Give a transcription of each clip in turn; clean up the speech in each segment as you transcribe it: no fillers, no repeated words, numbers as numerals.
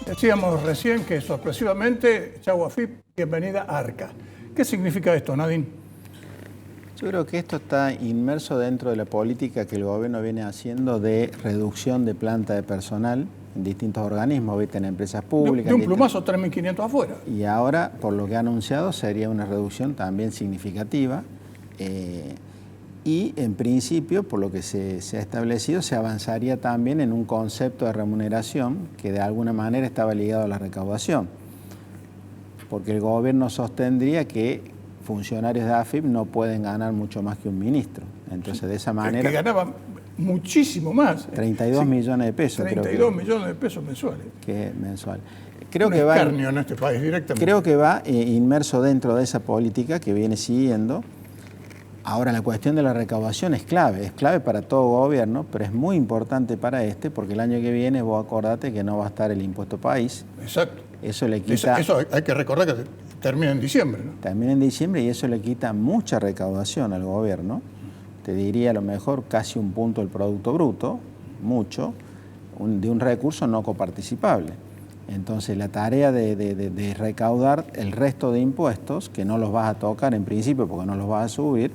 Decíamos recién que sorpresivamente Chau AFIP, bienvenida a Arca. ¿Qué significa esto, Nadine? Yo creo que esto está inmerso dentro de la política que el gobierno viene haciendo de reducción de planta de personal en distintos organismos, ¿viste? En empresas públicas. De un plumazo, 3.500 afuera. Y ahora, por lo que ha anunciado, sería una reducción también significativa. Y en principio, por lo que se ha establecido, se avanzaría también en un concepto de remuneración que de alguna manera estaba ligado a la recaudación. Porque el gobierno sostendría que funcionarios de AFIP no pueden ganar mucho más que un ministro. Entonces, de esa manera... Que ganaban muchísimo más. 32 millones de pesos. 32 millones de pesos mensuales. Que es mensual. Creo un que escarnio en este país directamente. Creo que va inmerso dentro de esa política que viene siguiendo. Ahora, la cuestión de la recaudación es clave para todo gobierno, pero es muy importante para este, porque el año que viene, vos acordate que no va a estar el impuesto país. Exacto. Eso le quita... Eso hay que recordar que termina en diciembre, ¿no? Termina en diciembre y eso le quita mucha recaudación al gobierno. Te diría a lo mejor casi un punto del Producto Bruto, mucho, de un recurso no coparticipable. Entonces la tarea de recaudar el resto de impuestos, que no los vas a tocar en principio porque no los vas a subir,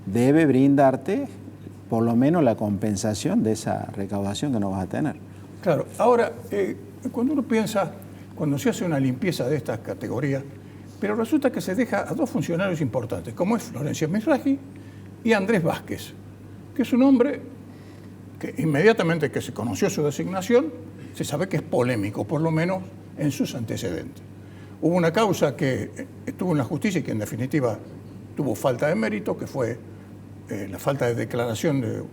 debe brindarte por lo menos la compensación de esa recaudación que no vas a tener. Claro, ahora, cuando uno piensa, cuando se hace una limpieza de estas categorías, pero resulta que se deja a dos funcionarios importantes, como es Florencia Misraji y Andrés Vázquez, que es un hombre que inmediatamente que se conoció su designación, se sabe que es polémico, por lo menos en sus antecedentes. Hubo una causa que estuvo en la justicia y que en definitiva tuvo falta de mérito, que fue la falta de declaración de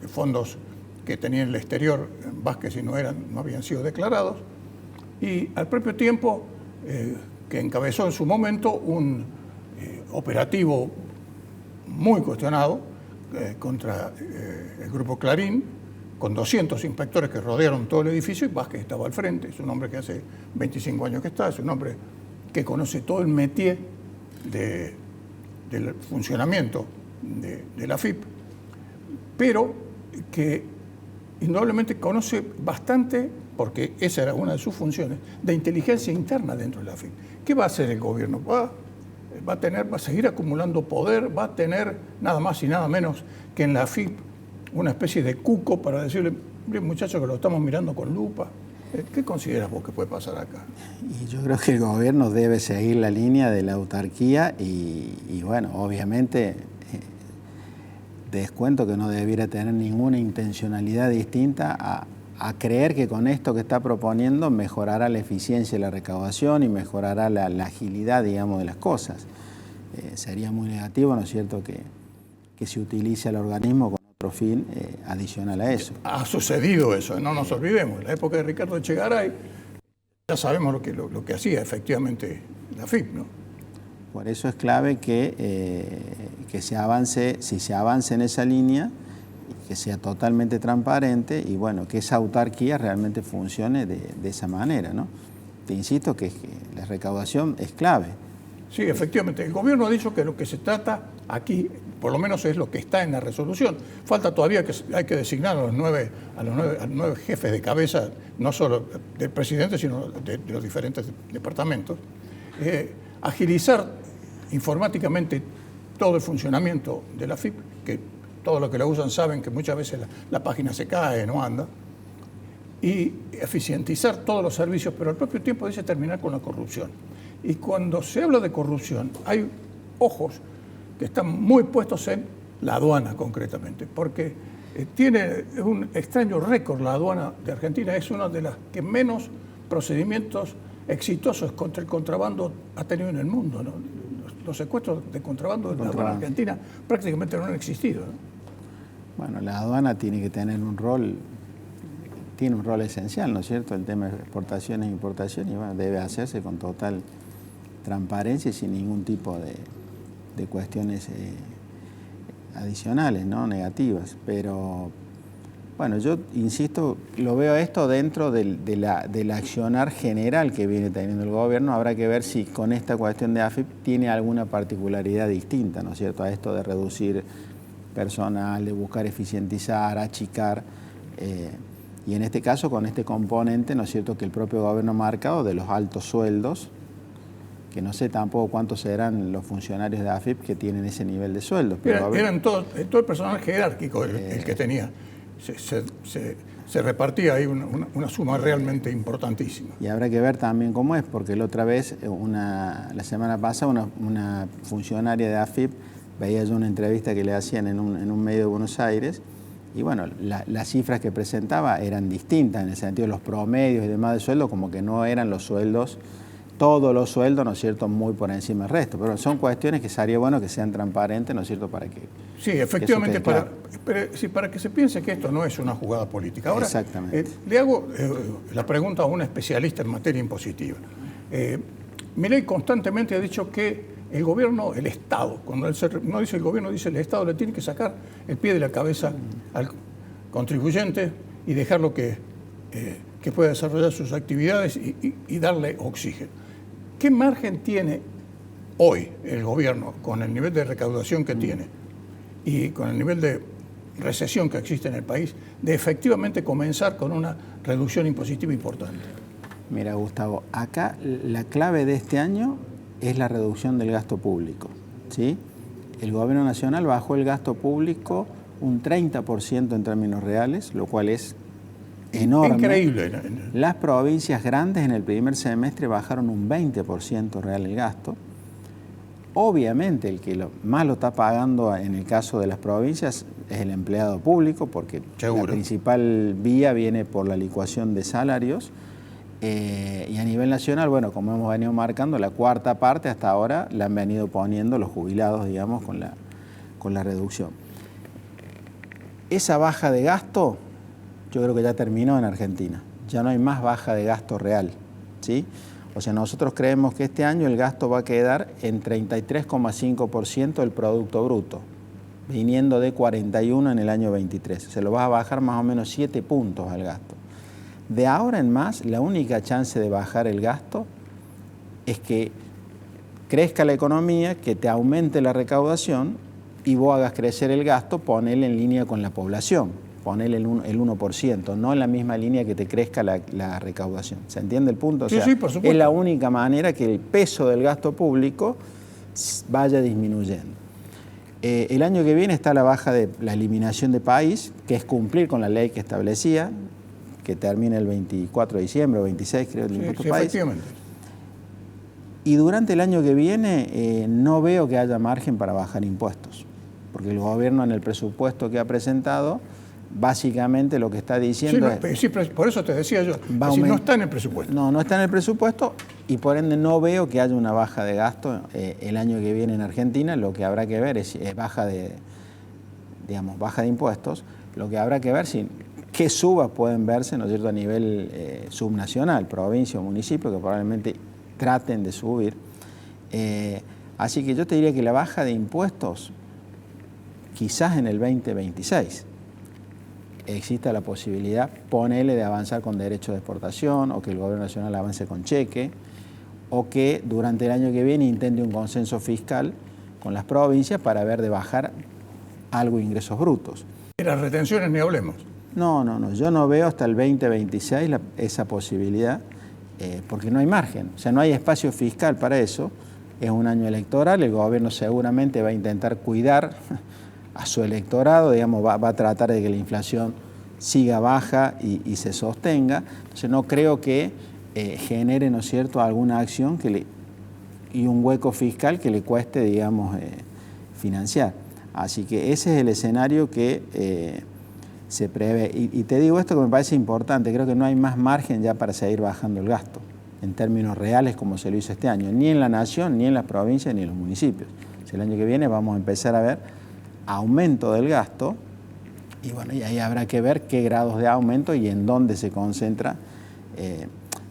fondos que tenía en el exterior Vázquez y no habían sido declarados, y al propio tiempo que encabezó en su momento un operativo muy cuestionado contra el Grupo Clarín, con 200 inspectores que rodearon todo el edificio y Vázquez estaba al frente. Es un hombre que hace 25 años que está, es un hombre que conoce todo el métier del funcionamiento de la AFIP, pero que indudableablemente conoce bastante, porque esa era una de sus funciones, de inteligencia interna dentro de la AFIP. ¿Qué va a hacer el gobierno? Va a seguir acumulando poder, va a tener nada más y nada menos que en la AFIP una especie de cuco para decirle, muchachos, que lo estamos mirando con lupa. ¿Qué consideras vos que puede pasar acá? Y yo creo que el gobierno debe seguir la línea de la autarquía y bueno, obviamente descuento que no debiera tener ninguna intencionalidad distinta a creer que con esto que está proponiendo mejorará la eficiencia de la recaudación y mejorará la agilidad, digamos, de las cosas. Sería muy negativo, ¿no es cierto?, que se utilice al organismo con otro fin adicional a eso. Ha sucedido eso, no nos olvidemos. En la época de Ricardo Echegaray ya sabemos lo que hacía efectivamente la AFIP, ¿no? Por eso es clave que se avance, si se avanza en esa línea, que sea totalmente transparente y bueno, que esa autarquía realmente funcione de esa manera, ¿no? Te insisto que la recaudación es clave. Sí, efectivamente. El gobierno ha dicho que lo que se trata aquí, por lo menos es lo que está en la resolución. Falta todavía que hay que designar a los nueve jefes de cabeza, no solo del presidente, sino de los diferentes departamentos. Agilizar informáticamente todo el funcionamiento de la AFIP, que todos los que la usan saben que muchas veces la página se cae, no anda, y eficientizar todos los servicios, pero al propio tiempo dice terminar con la corrupción. Y cuando se habla de corrupción, hay ojos que están muy puestos en la aduana concretamente, porque tiene un extraño récord la aduana de Argentina, es una de las que menos procedimientos exitosos contra el contrabando ha tenido en el mundo, ¿no? Los secuestros de contrabando en la aduana argentina prácticamente no han existido, ¿no? Bueno, la aduana tiene que tener un rol esencial, ¿no es cierto? El tema de exportaciones e importaciones, y bueno, debe hacerse con total transparencia y sin ningún tipo de cuestiones adicionales, ¿no?, negativas. Pero, bueno, yo insisto, lo veo esto dentro del accionar general que viene teniendo el gobierno. Habrá que ver si con esta cuestión de AFIP tiene alguna particularidad distinta, ¿no es cierto?, a esto de reducir personal, de buscar eficientizar, achicar. Y en este caso con este componente, ¿no es cierto?, que el propio gobierno ha marcado de los altos sueldos, que no sé tampoco cuántos serán los funcionarios de AFIP que tienen ese nivel de sueldos. Pero eran todo el personal jerárquico el que tenía. Se repartía ahí una suma realmente importantísima. Y habrá que ver también cómo es, porque la otra vez, la semana pasada, una funcionaria de AFIP, veía yo una entrevista que le hacían en un medio de Buenos Aires, y bueno, las cifras que presentaba eran distintas, en el sentido de los promedios y demás de sueldo, como que no eran los sueldos, todos los sueldos, ¿no es cierto?, muy por encima del resto. Pero son cuestiones que sería bueno que sean transparentes, ¿no es cierto?, para que... Sí, efectivamente, para que se piense que esto no es una jugada política. Ahora, le hago la pregunta a un especialista en materia impositiva. Milei constantemente ha dicho que el gobierno, el Estado, cuando él no dice el gobierno, dice el Estado, le tiene que sacar el pie de la cabeza al contribuyente y dejarlo que pueda desarrollar sus actividades y darle oxígeno. ¿Qué margen tiene hoy el gobierno, con el nivel de recaudación que tiene y con el nivel de recesión que existe en el país, de efectivamente comenzar con una reducción impositiva importante? Mira, Gustavo, acá la clave de este año es la reducción del gasto público, ¿sí? El gobierno nacional bajó el gasto público un 30% en términos reales, lo cual es enorme. Increíble. Las provincias grandes en el primer semestre bajaron un 20% real el gasto. Obviamente el que más lo está pagando en el caso de las provincias es el empleado público, porque la principal vía viene por la licuación de salarios. Y a nivel nacional, bueno, como hemos venido marcando, la cuarta parte hasta ahora la han venido poniendo los jubilados, digamos, con la reducción. Esa baja de gasto yo creo que ya terminó en Argentina. Ya no hay más baja de gasto real, ¿sí? O sea, nosotros creemos que este año el gasto va a quedar en 33,5% del Producto Bruto, viniendo de 41 en el año 23. Se lo va a bajar más o menos 7 puntos al gasto. De ahora en más, la única chance de bajar el gasto es que crezca la economía, que te aumente la recaudación y vos hagas crecer el gasto, ponele en línea con la población, ponele el 1%, no en la misma línea que te crezca la recaudación. ¿Se entiende el punto? O sea, sí, por supuesto. Es la única manera que el peso del gasto público vaya disminuyendo. El año que viene está la baja de la eliminación de país, que es cumplir con la ley que establecía, que termina el 24 de diciembre o 26, creo, el impuesto país. Efectivamente. Y durante el año que viene no veo que haya margen para bajar impuestos, porque el gobierno en el presupuesto que ha presentado, básicamente lo que está diciendo sí, por eso te decía yo, no está en el presupuesto. No está en el presupuesto y por ende no veo que haya una baja de gasto el año que viene en Argentina. Lo que habrá que ver es baja de impuestos. Lo que habrá que ver si qué subas pueden verse, ¿no es cierto?, a nivel subnacional, provincia o municipio, que probablemente traten de subir. Así que yo te diría que la baja de impuestos, quizás en el 2026, exista la posibilidad, ponele, de avanzar con derecho de exportación, o que el gobierno nacional avance con cheque, o que durante el año que viene intente un consenso fiscal con las provincias para ver de bajar algo de ingresos brutos. De las retenciones ni hablemos. No, yo no veo hasta el 2026 esa posibilidad, porque no hay margen, o sea, no hay espacio fiscal para eso. Es un año electoral, el gobierno seguramente va a intentar cuidar a su electorado, digamos, va a tratar de que la inflación siga baja y se sostenga. Entonces no creo que genere, ¿no es cierto?, alguna acción y un hueco fiscal que le cueste, digamos, financiar. Así que ese es el escenario que se prevé. Y te digo esto que me parece importante, creo que no hay más margen ya para seguir bajando el gasto, en términos reales como se lo hizo este año, ni en la nación, ni en las provincias, ni en los municipios. O sea, el año que viene vamos a empezar a ver aumento del gasto, y bueno, y ahí habrá que ver qué grados de aumento y en dónde se concentra.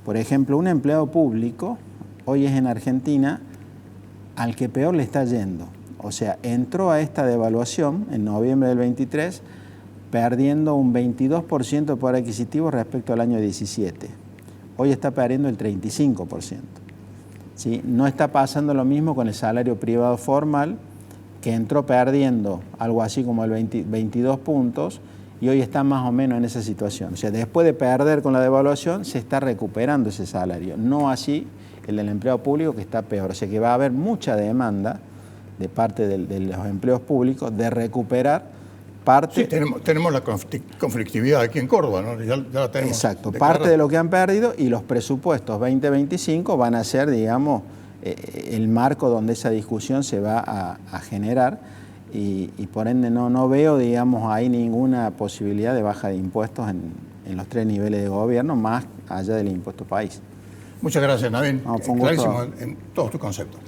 Por ejemplo, un empleado público hoy es en Argentina al que peor le está yendo. O sea, entró a esta devaluación en noviembre del 23 perdiendo un 22% de poder adquisitivo respecto al año 17. Hoy está perdiendo el 35%. ¿Sí? No está pasando lo mismo con el salario privado formal, que entró perdiendo algo así como el 22 puntos y hoy está más o menos en esa situación. O sea, después de perder con la devaluación, se está recuperando ese salario. No así el del empleado público, que está peor. O sea, que va a haber mucha demanda de parte de los empleos públicos de recuperar parte... Sí, tenemos la conflictividad aquí en Córdoba, ¿no? Ya la tenemos. Exacto, declarada. parte de lo que han perdido, y los presupuestos 2025 van a ser, digamos, el marco donde esa discusión se va a generar, y por ende no veo, digamos, ahí ninguna posibilidad de baja de impuestos en los 3 niveles de gobierno, más allá del impuesto país. Muchas gracias, Naveen. No, fue un gusto. Clarísimo en todos tus conceptos.